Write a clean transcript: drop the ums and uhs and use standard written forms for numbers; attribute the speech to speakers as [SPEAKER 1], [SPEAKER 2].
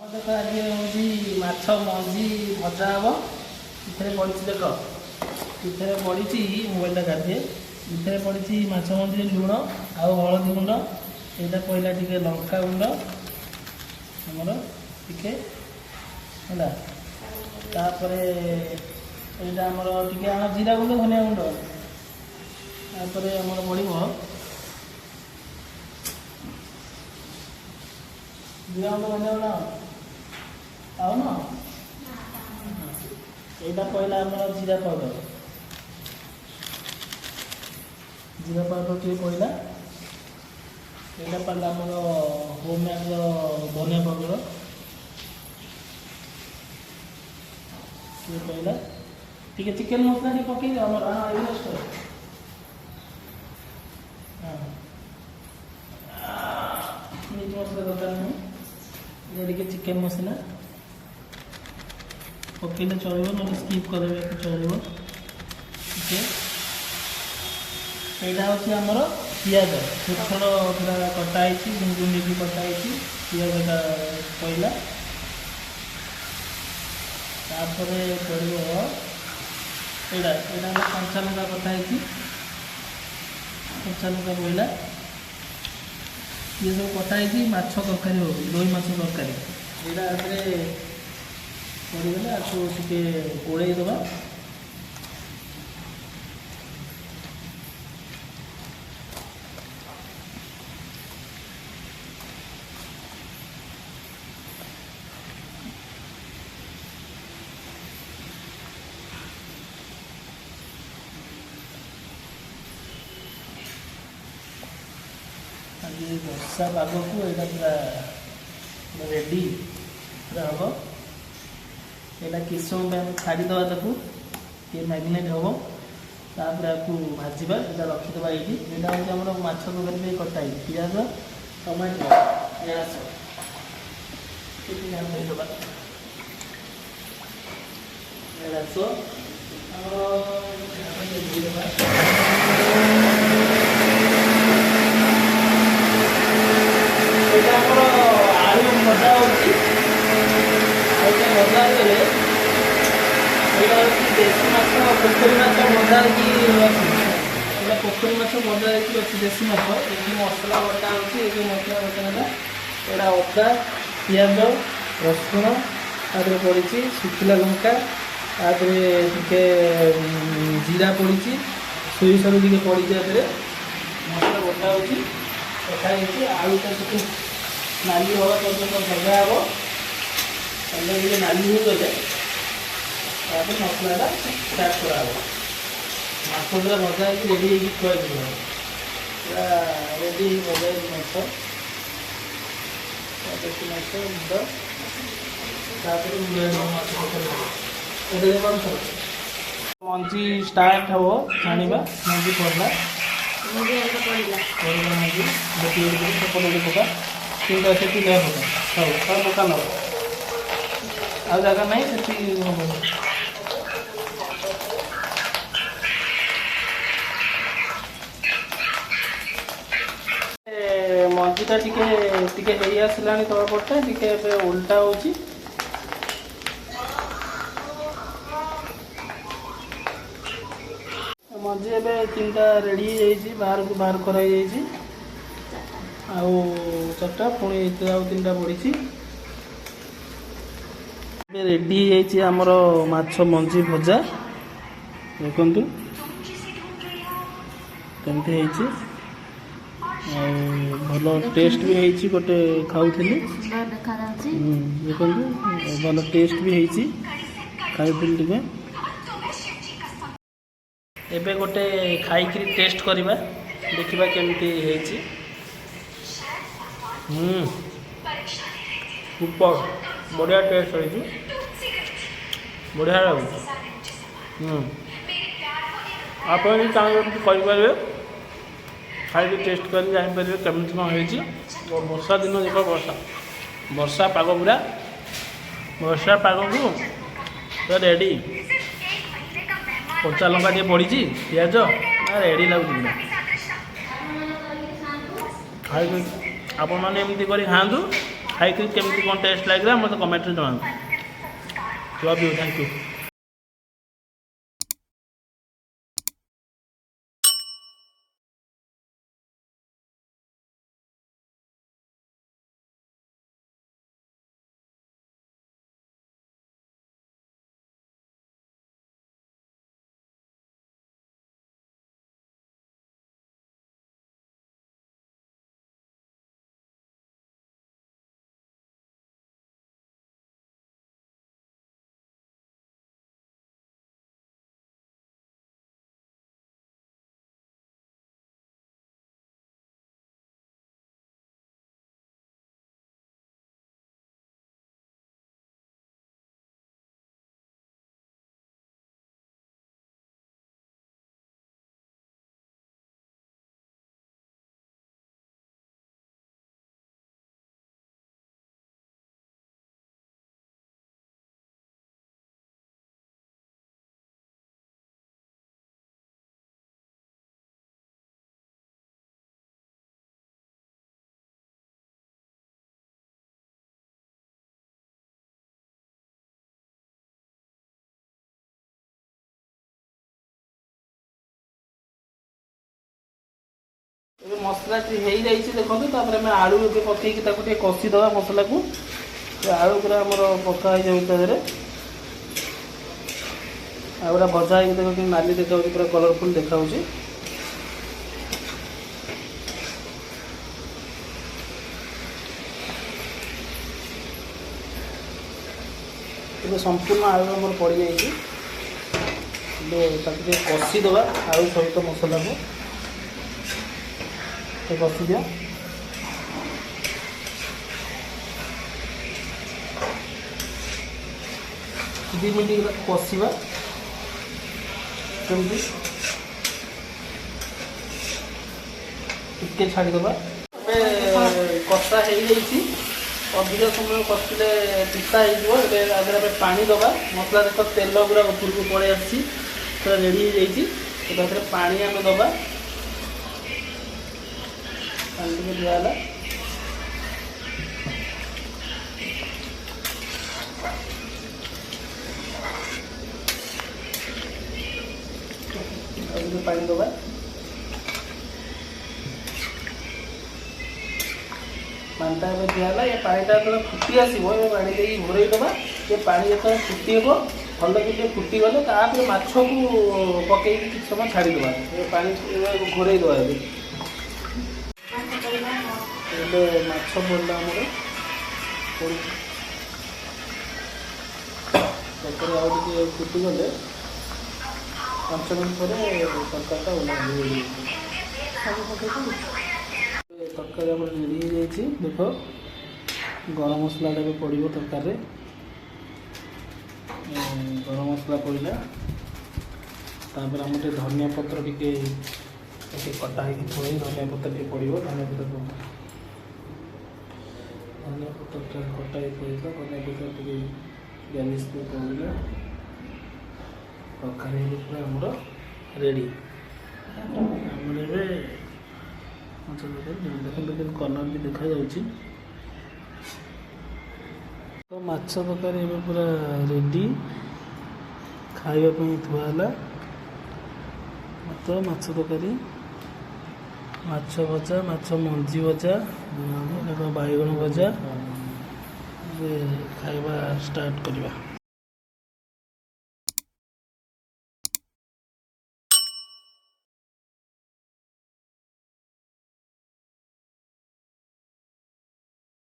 [SPEAKER 1] देख आज हूँ माछ मंजी भजा हम इतने पड़ी देख इतने पड़ी मोबाइल गाधे इतने पड़ी माछ मंजी लुण आउ हलदी गुंड यहाँ पहला टे लंका गुंड आमर टे है तापर यहाँ आमर टे जीरा गुंड धनिया गुंड तापर आमर पड़ो जीरा गुंड धनिया गुंड आउ न यहाँ पहला आमर जीरा पाउडर टे पहला यहाँ पहला आमर होममेड धनिया पाउडर ये पहला ठीक है चिकेन मसला टे पकई आमर एवरेस्ट मीट मसला दरकार नहीं ये चिकेन मसला पकईले चलो ना स्कीप कर चलो ठीक है यहाँ हूँ आमर पिज छोट छोट पूरा कटाई गुंडी भी कटाई पिजटा पहला तापर पड़ो यहाँ कंचा लंका कटाई कंचा लंका पहला ये सब कटाई माछ तरकारी हो रोही माछ तरकारी यहाँ पड़गले आपको टे ओड़े दबा वर्षा पाग को यहाँ पूरा रेडी पूरा हम यहाँ किस समय छाड़ीदे ताको ये मैग्नेट हम तापर आपको भाजवा यहाँ रखीदे ये यहाँ हूँ आम माछ तरकारी कटाई पिज टमाटो प्याज आलू भजा होती भजा गले देशी माछ पोखरी माछ भजा की पोखरी माछ भजा अच्छी देशी माछ ये मसला बटा होती मसला बटा है यहाँ अदा पिज रसुण तापर पड़ी शुखिला लंका तापर टे जीरा पड़ी सोरिष टे पड़ी मसला बटा होती कटाई आलूटा से नाली हवा पर्यटन भजा हे टे नाली हो गले मसलाटा स्टार्ट करा माछ पूरा भजा रेडी खुआई पूरा रेडी भजा माछ माछ मुंड मंजी स्टार्ट हम छाणा मंजी पड़ा मंजी गोटे गोटे पका तीन से पका सब पका नब आ जगह ना से मंजीटा टे आसला तलपटा टे उल्टा हो मंजी ए तीन टा रेडी बाहर को बाहर कर चार्टा पुणी आउ तीन टा पड़ी रेडी आमर माछ मंजी भजा देखु कमती भल टेस्ट भी है गोटे खाऊली देखो भल टेस्ट भी है खाऊली टे एबे गोटे खाई टेस्ट करवा देखा केमती सुपर बढ़िया टेस्ट हो बढ़िया लगे आप चाहिए खाई टेस्ट कर जापर केमती कौन हो वर्षा दिन देख वर्षा पाग पूरा वर्षा पाग को रेडी कंचा लंका टे पड़ी पिज रेडी लगुच खाई आपण मैंने एमती कर खातु ଖାଇକି କେମିତି କ'ଣ ଟେଷ୍ଟ ଲାଗିଲା ମୋତେ କମେଣ୍ଟରେ ଜଣାନ୍ତୁ। Love you, thank you. ଏବେ ମସଲାଟି ହେଇଯାଇଛି ଦେଖନ୍ତୁ। ତାପରେ ଆମେ ଆଳୁ ଏବେ ପକେଇକି ତାକୁ ଟିକେ କଷିଦେବା ମସଲାକୁ। ଆଳୁ ପୁରା ଆମର ପକା ହେଇଯାଉଛି ତା ଦେହରେ। ଆଳୁଟା ଭଜା ହେଇକି ଦେଖ କେମିତି ନାଲି ଦେଖାଯାଉଛି, ପୁରା କଲରଫୁଲ୍ ଦେଖାଯାଉଛି। ଏବେ ସମ୍ପୂର୍ଣ୍ଣ ଆଳୁ ଆମର ପଡ଼ିଯାଇଛି। ଏବେ ତାକୁ ଟିକେ କଷିଦେବା ଆଳୁ ସହିତ ମସଲାକୁ ଟିକେ କଷି ଦିଅ। 2 ମିନିଟ୍ କଷିବା କେମିତି ଟିକେ ଛାଡ଼ିଦେବା। ଏବେ କଷା ହେଇଯାଇଛି। ଅଧିକ ସମୟ କଷିଲେ ପିତା ହେଇଯିବ। ଏବେ ଆଗରେ ଆମେ ପାଣି ଦେବା। ମସଲାରେ ତ ତେଲ ଗୁଡ଼ା ଉପରକୁ ପଳେଇ ଆସିଛି, ପୁରା ରେଡ଼ି ହେଇଯାଇଛି। ଏବେ ଏଥିରେ ପାଣି ଆମେ ଦେବା। ପାଣି ଟିକେ ଦିଆହେଲା। ଆଉ ପାଣି ଦେବା। ପାଣିଟା ଏବେ ଦିଆହେଲା। ଏ ପାଣିଟା ଯେତେବେଳେ ଫୁଟି ଆସିବ, ଏ ପାଣି ଦେଇକି ଘୋଡ଼େଇ ଦେବା। ଏ ପାଣି ଯେତେବେଳେ ଫୁଟିବ, ଭଲକି ଟିକେ ଫୁଟିଗଲେ ତାପରେ ମାଛକୁ ପକେଇକି କିଛି ସମୟ ଛାଡ଼ିଦେବା। ଏ ପାଣି ଘୋଡ଼େଇ ଦେବା। ଏବେ ମାଛ ପଡ଼ିଲା ଆମର ତରକାରୀ ଆଉ ଟିକେ ଫୁଟିଗଲେ 5 ମିନିଟ୍ ପରେ ତରକାରୀଟା ଓହ୍ଲାଇ ତରକାରୀ ଆମର ରେଡ଼ି ହେଇଯାଇଛି। ଦେଖ ଗରମ ମସଲାଟା ବି ପଡ଼ିବ ତରକାରୀରେ। ଗରମ ମସଲା ପଡ଼ିଲା। ତାପରେ ଆମର ଟିକେ ଧନିଆ ପତ୍ର ଟିକେ କଟା ହେଇକି ଥୋଇ ଧନିଆ ପତ୍ର ଟିକେ ପଡ଼ିବ। ଧନିଆ ପତ୍ର କଟା ହେଇକି ଥୋଇଥିଲା। ଧନିଆ ପତ୍ର ଟିକେ ଗାର୍ନିଶ୍ ଟିକେ ପଡ଼ିଲା। ତରକାରୀ ହେଲେ ପୁରା ଆମର ରେଡ଼ି। ଆମର ଏବେ ମାଛ ତରକାରୀ ଦେଖନ୍ତୁ କେମିତି କଲର୍ ବି ଦେଖାଯାଉଛି। ତ ମାଛ ତରକାରୀ ଏବେ ପୁରା ରେଡ଼ି, ଖାଇବା ପାଇଁ ଥୁଆ ହେଲା। ମାଛ ତରକାରୀ, ମାଛ ଭଜା, ମାଛ ମଞ୍ଜି ଭଜା, ବାଇଗଣ ଭଜା। ଖାଇବା ଷ୍ଟାର୍ଟ କରିବା।